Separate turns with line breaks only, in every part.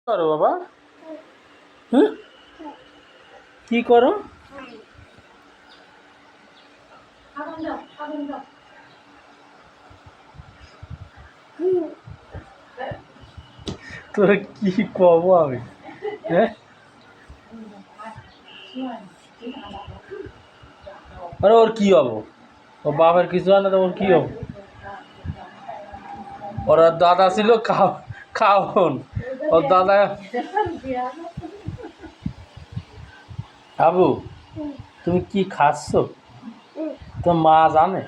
করো বাবা? হুম, কি করো? তোর কি কব আমি? হ্যাঁ, আরে ওর কি হবো? ওর বাবার কিছু হয় না তো ওর কি হবো? ওর দাদা ছিল খাওন। ওর দাদা আবু, তুমি কি খাচ্ছ? তো মা জানে?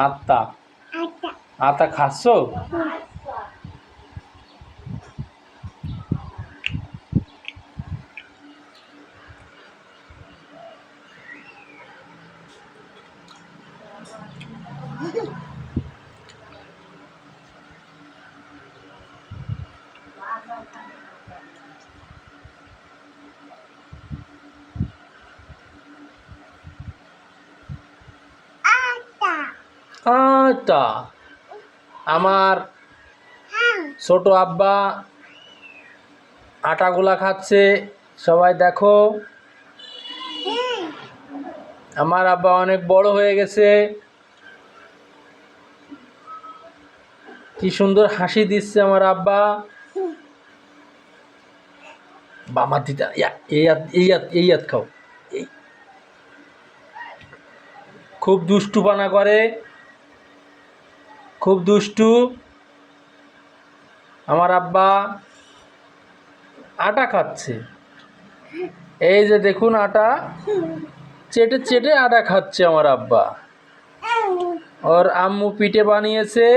আত্মা আতা খাচ্ছ? আটা আমার ছোট আব্বা আটাগুলা খাচ্ছে, সবাই দেখো। আমার আব্বা অনেক বড় হয়ে গেছে, কি সুন্দর হাসি দিচ্ছে আমার আব্বা। বাবা দিদা এই হাত খাও। এই খুব দুষ্টুপানা করে, খুব দুষ্টু আমার আব্বা। আটা খাচ্ছে, এই যে দেখুন আটা চেটে চেটে আটা খাচ্ছে আমার আব্বা। ওর আম্মু পিঠে বানিয়েছে,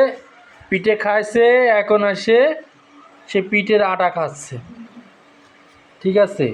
পিঠে খাইছে, এখন আসে সে পিঠের আটা খাচ্ছে। ঠিক আছে।